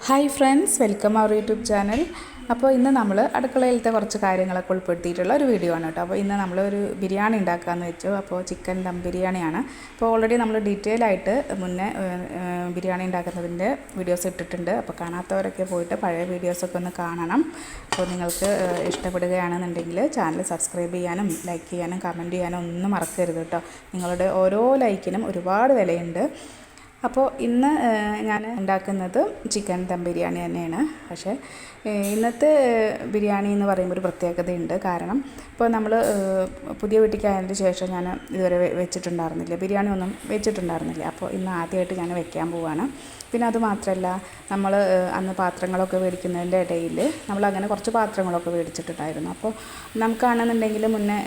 Hi friends, welcome our YouTube channel. അപ്പോൾ ഇന്ന് നമ്മൾ അടുക്കളയിലത്തെ കുറച്ച് കാര്യങ്ങളൊക്കെ ഉൾപ്പെടുത്തിയിട്ടുള്ള ഒരു വീഡിയോ ആണ് കേട്ടോ. അപ്പോൾ ഇന്ന് നമ്മളൊരു ബിരിയാണി ഉണ്ടാക്കാമെന്ന് വെച്ചു. അപ്പോൾ ചിക്കൻ ദം ബിരിയാണിയാണ്. അപ്പോൾ ഓൾറെഡി നമ്മൾ ഡീറ്റെയിൽ ആയിട്ട് മുന്നേ ബിരിയാണി ഉണ്ടാക്കുന്നതിൻ്റെ വീഡിയോസ് ഇട്ടിട്ടുണ്ട്. അപ്പോൾ കാണാത്തവരൊക്കെ പോയിട്ട് പഴയ വീഡിയോസൊക്കെ ഒന്ന് കാണണം. അപ്പോൾ നിങ്ങൾക്ക് ഇഷ്ടപ്പെടുകയാണെന്നുണ്ടെങ്കിൽ ചാനൽ സബ്സ്ക്രൈബ് ചെയ്യാനും ലൈക്ക് ചെയ്യാനും കമൻറ്റ് ചെയ്യാനും ഒന്നും മറക്കരുത് കേട്ടോ. നിങ്ങളുടെ ഓരോ ലൈക്കിനും ഒരുപാട് വിലയുണ്ട്. അപ്പോൾ ഇന്ന് ഞാൻ ഉണ്ടാക്കുന്നത് ചിക്കൻ ദം ബിരിയാണി തന്നെയാണ്. പക്ഷേ ഇന്നത്തെ ബിരിയാണി എന്ന് പറയുമ്പോൾ ഒരു പ്രത്യേകതയുണ്ട്. കാരണം ഇപ്പോൾ നമ്മൾ പുതിയ വീട്ടിലേക്കായതിന് ശേഷം ഞാൻ ഇതുവരെ വെച്ചിട്ടുണ്ടായിരുന്നില്ല, ബിരിയാണി ഒന്നും വെച്ചിട്ടുണ്ടായിരുന്നില്ല. അപ്പോൾ ഇന്ന് ആദ്യമായിട്ട് ഞാൻ വെക്കാൻ പോവുകയാണ്. പിന്നെ അതുമാത്രമല്ല, നമ്മൾ അന്ന് പാത്രങ്ങളൊക്കെ മേടിക്കുന്നതിൻ്റെ ഇടയിൽ നമ്മളങ്ങനെ കുറച്ച് പാത്രങ്ങളൊക്കെ മേടിച്ചിട്ടുണ്ടായിരുന്നു. അപ്പോൾ നമുക്കാണെന്നുണ്ടെങ്കിൽ മുന്നേ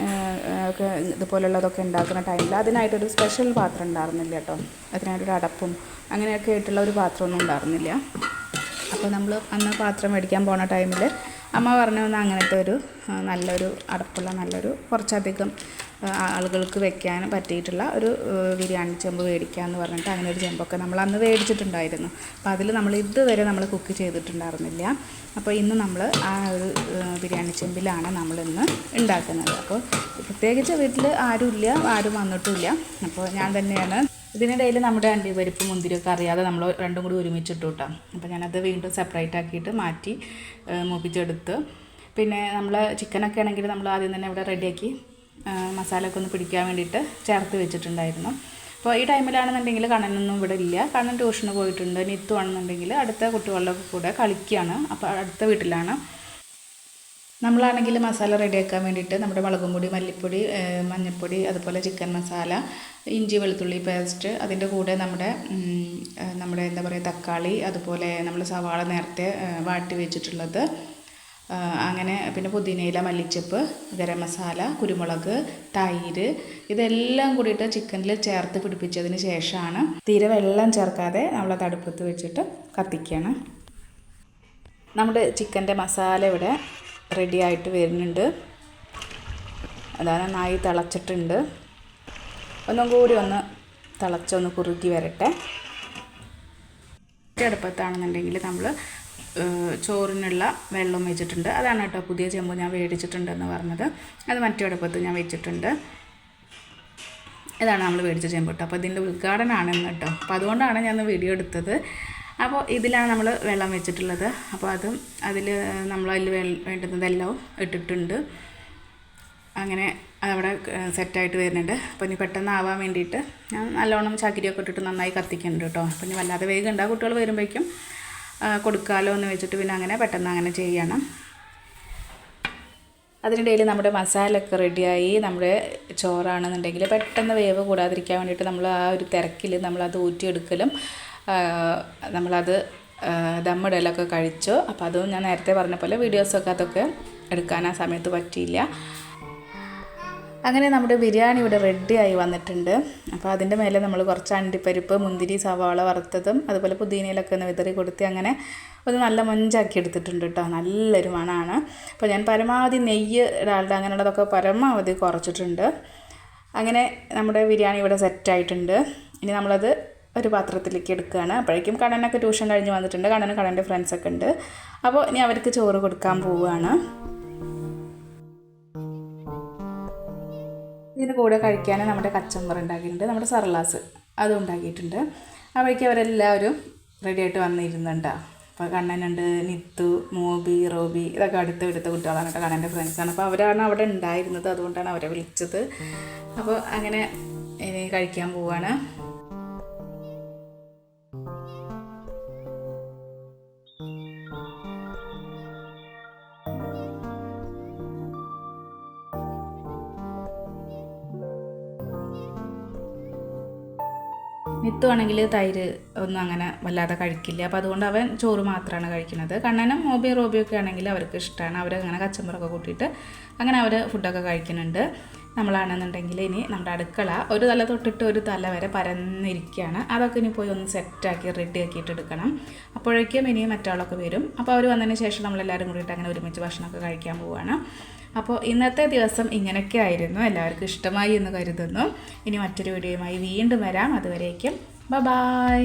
ഒക്കെ ഇതുപോലുള്ളതൊക്കെ ഉണ്ടാക്കുന്ന ടൈമിൽ അതിനായിട്ടൊരു സ്പെഷ്യൽ പാത്രം ഉണ്ടായിരുന്നില്ല കേട്ടോ. അതിനായിട്ടൊരു അടപ്പും അങ്ങനെയൊക്കെ ആയിട്ടുള്ള ഒരു പാത്രമൊന്നും ഉണ്ടായിരുന്നില്ല. അപ്പോൾ നമ്മൾ അന്ന് പാത്രം മേടിക്കാൻ പോണ ടൈമിൽ അമ്മ പറഞ്ഞു തന്ന അങ്ങനത്തെ ഒരു നല്ലൊരു അടപ്പുള്ള നല്ലൊരു കുറച്ചധികം ആളുകൾക്ക് വെക്കാൻ പറ്റിയിട്ടുള്ള ഒരു ബിരിയാണി ചെമ്പ് മേടിക്കാമെന്ന് പറഞ്ഞിട്ട് അങ്ങനെ ഒരു ചെമ്പൊക്കെ നമ്മൾ അന്ന് മേടിച്ചിട്ടുണ്ടായിരുന്നു. അപ്പോൾ അതിൽ നമ്മൾ ഇതുവരെ നമ്മൾ കുക്ക് ചെയ്തിട്ടുണ്ടായിരുന്നില്ല. അപ്പോൾ ഇന്ന് നമ്മൾ ആ ഒരു ബിരിയാണി ചെമ്പിലാണ് നമ്മളിന്ന് ഉണ്ടാക്കുന്നത്. അപ്പോൾ പ്രത്യേകിച്ച് വീട്ടിൽ ആരും വന്നിട്ടുമില്ല. അപ്പോൾ ഞാൻ തന്നെയാണ്. ഇതിനിടയിൽ നമ്മുടെ അണ്ടിപ്പരിപ്പ് മുന്തിരിയൊക്കെ അറിയാതെ നമ്മൾ രണ്ടും കൂടി ഒരുമിച്ചിട്ടു കേട്ടോ. അപ്പോൾ ഞാനത് വീണ്ടും സെപ്പറേറ്റ് ആക്കിയിട്ട് മാറ്റി മൂപ്പിച്ചെടുത്ത്. പിന്നെ നമ്മൾ ചിക്കനൊക്കെ ആണെങ്കിൽ നമ്മൾ ആദ്യം തന്നെ ഇവിടെ റെഡിയാക്കി മസാലയൊക്കെ ഒന്ന് പിടിക്കാൻ വേണ്ടിയിട്ട് ചേർത്ത് വെച്ചിട്ടുണ്ടായിരുന്നു. അപ്പോൾ ഈ ടൈമിലാണെന്നുണ്ടെങ്കിൽ കണ്ണനൊന്നും ഇവിടെ ഇല്ല. കണ്ണൻ ട്യൂഷന് പോയിട്ടുണ്ട്. നിത്തു ആണെന്നുണ്ടെങ്കിൽ അടുത്ത കുട്ടികളുടെ കൂടെ കളിക്കുകയാണ്. അപ്പോൾ അടുത്ത വീട്ടിലാണ്. നമ്മളാണെങ്കിൽ മസാല റെഡിയാക്കാൻ വേണ്ടിയിട്ട് നമ്മുടെ മുളകും പൊടി, മല്ലിപ്പൊടി, മഞ്ഞൾപ്പൊടി, അതുപോലെ ചിക്കൻ മസാല, ഇഞ്ചി വെളുത്തുള്ളി പേസ്റ്റ്, അതിൻ്റെ കൂടെ നമ്മുടെ എന്താ പറയുക തക്കാളി, അതുപോലെ നമ്മൾ സവാള നേരത്തെ വാട്ടി വെച്ചിട്ടുള്ളത്, അങ്ങനെ പിന്നെ പുതിനയില, മല്ലിച്ചപ്പ്, ഗരം മസാല, കുരുമുളക്, തൈര്, ഇതെല്ലാം കൂടിയിട്ട് ചിക്കനിൽ ചേർത്ത് പിടിപ്പിച്ചതിന് ശേഷമാണ് തീരെ വെള്ളം ചേർക്കാതെ നമ്മളത് അടുപ്പത്ത് വെച്ചിട്ട് കത്തിക്കുകയാണ്. നമ്മുടെ ചിക്കൻ്റെ മസാല ഇവിടെ റെഡി ആയിട്ട് വരുന്നുണ്ട്. അതാണ് നന്നായി തിളച്ചിട്ടുണ്ട്. ഒന്നും കൂടി ഒന്ന് തിളച്ചൊന്ന് കുറുകി വരട്ടെ. അടുപ്പത്താണെന്നുണ്ടെങ്കിൽ നമ്മൾ ചോറിനുള്ള വെള്ളം വെച്ചിട്ടുണ്ട്. അതാണ് കേട്ടോ പുതിയ ചെമ്പ് ഞാൻ മേടിച്ചിട്ടുണ്ടെന്ന് പറഞ്ഞത്. അത് മറ്റേ അടുപ്പത്ത് ഞാൻ വെച്ചിട്ടുണ്ട്. ഇതാണ് നമ്മൾ മേടിച്ച ചെമ്പ് കേട്ടോ. അപ്പോൾ ഇതിൻ്റെ ഉദ്ഘാടനമാണെന്ന് കേട്ടോ. അപ്പോൾ അതുകൊണ്ടാണ് ഞാൻ വീഡിയോ എടുത്തത്. അപ്പോൾ ഇതിലാണ് നമ്മൾ വെള്ളം വെച്ചിട്ടുള്ളത്. അപ്പോൾ അതിൽ നമ്മളതിൽ വേണ്ടുന്നതെല്ലാം ഇട്ടിട്ടുണ്ട്. അങ്ങനെ അതവിടെ സെറ്റായിട്ട് വരുന്നുണ്ട്. അപ്പോൾ ഇനി പെട്ടെന്ന് ആവാൻ വേണ്ടിയിട്ട് ഞാൻ നല്ലോണം ചകിരിയൊക്കെ ഇട്ടിട്ട് നന്നായി കത്തിക്കുന്നുണ്ട് കേട്ടോ. അപ്പോൾ ഇനി വല്ലാതെ വേഗം ഉണ്ടാകും, കുട്ടികൾ വരുമ്പോഴേക്കും കൊടുക്കാമല്ലോ എന്ന് വെച്ചിട്ട് പിന്നെ അങ്ങനെ പെട്ടെന്ന് അങ്ങനെ ചെയ്യണം. അതിനിടയിൽ നമ്മുടെ മസാലയൊക്കെ റെഡിയായി. നമ്മുടെ ചോറാണെന്നുണ്ടെങ്കിൽ പെട്ടെന്ന് വേവ് കൂടാതിരിക്കാൻ വേണ്ടിയിട്ട് നമ്മൾ ആ ഒരു തിരക്കിൽ നമ്മളത് ഊറ്റിയെടുക്കലും നമ്മളത് ദമ്മിടലൊക്കെ കഴിച്ചു. അപ്പോൾ അതും ഞാൻ നേരത്തെ പറഞ്ഞ പോലെ വീഡിയോസൊക്കെ അതൊക്കെ എടുക്കാൻ ആ സമയത്ത് പറ്റിയില്ല. അങ്ങനെ നമ്മുടെ ബിരിയാണി ഇവിടെ റെഡിയായി വന്നിട്ടുണ്ട്. അപ്പോൾ അതിൻ്റെ മേലെ നമ്മൾ കുറച്ച് അണ്ടിപ്പരിപ്പ്, മുന്തിരി, സവാള വറുത്തതും അതുപോലെ പുതിനയിലൊക്കെ ഒന്ന് വിതറി കൊടുത്ത് അങ്ങനെ ഒന്ന് നല്ല മൊഞ്ചാക്കി എടുത്തിട്ടുണ്ട് കേട്ടോ. നല്ലൊരു മണമാണ്. അപ്പോൾ ഞാൻ പരമാവധി നെയ്യ്, ഡാൽഡ അങ്ങനെയുള്ളതൊക്കെ പരമാവധി കുറച്ചിട്ടുണ്ട്. അങ്ങനെ നമ്മുടെ ബിരിയാണി ഇവിടെ സെറ്റായിട്ടുണ്ട്. ഇനി നമ്മളത് ഒരു പാത്രത്തിലേക്ക് എടുക്കുകയാണ്. അപ്പോഴേക്കും കണ്ണനൊക്കെ ട്യൂഷൻ കഴിഞ്ഞ് വന്നിട്ടുണ്ട്. കണ്ണൻ്റെ ഫ്രണ്ട്സൊക്കെ ഉണ്ട്. അപ്പോൾ ഇനി അവർക്ക് ചോറ് കൊടുക്കാൻ പോവുകയാണ്. ഇതിൻ്റെ കൂടെ കഴിക്കാൻ നമ്മുടെ കച്ചമ്പർ ഉണ്ടാക്കിയിട്ടുണ്ട്, നമ്മുടെ സർലാസ് അതും ഉണ്ടാക്കിയിട്ടുണ്ട്. അപ്പോഴേക്കും അവരെല്ലാവരും റെഡിയായിട്ട് വന്നിരുന്നുണ്ട്. അപ്പോൾ കണ്ണനുണ്ട്, നിത്തു, മോബി, റോബി, ഇതൊക്കെ അടുത്ത കുട്ടികളാണ് കേട്ടോ. കണ്ണൻ്റെ ഫ്രണ്ട്സാണ്. അപ്പോൾ അവരാണ് അവിടെ ഉണ്ടായിരുന്നത്, അതുകൊണ്ടാണ് അവരെ വിളിച്ചത്. അപ്പോൾ അങ്ങനെ ഇനി കഴിക്കാൻ പോവുകയാണ്. നിത്തു ആണെങ്കിൽ തൈര് ഒന്നും അങ്ങനെ വല്ലാതെ കഴിക്കില്ല. അപ്പോൾ അതുകൊണ്ട് അവൻ ചോറ് മാത്രമാണ് കഴിക്കുന്നത്. കണ്ണനും മോബിയും റോബിയൊക്കെ ആണെങ്കിൽ അവർക്ക് ഇഷ്ടമാണ്. അവരങ്ങനെ കച്ചമ്പറൊക്കെ കൂട്ടിയിട്ട് അങ്ങനെ അവർ ഫുഡൊക്കെ കഴിക്കുന്നുണ്ട്. നമ്മളാണെന്നുണ്ടെങ്കിൽ ഇനി നമ്മുടെ അടുക്കള ഒരു തല തൊട്ടിട്ട് ഒരു തല വരെ പരന്നിരിക്കുകയാണ്. അതൊക്കെ ഇനി പോയി ഒന്ന് സെറ്റാക്കി റെഡിയാക്കിയിട്ട് എടുക്കണം. അപ്പോഴേക്കും ഇനി മറ്റാളൊക്കെ വരും. അപ്പോൾ അവർ വന്നതിന് ശേഷം നമ്മളെല്ലാവരും കൂടിയിട്ട് അങ്ങനെ ഒരുമിച്ച് ഭക്ഷണമൊക്കെ കഴിക്കാൻ പോവുകയാണ്. അപ്പോൾ ഇന്നത്തെ ദിവസം ഇങ്ങനെയൊക്കെ ആയിരുന്നു. എല്ലാവർക്കും ഇഷ്ടമായി എന്ന് കരുതുന്നു. ഇനി മറ്റൊരു വീഡിയോയുമായി വീണ്ടും വരാം. അതുവരേക്കും ബൈ.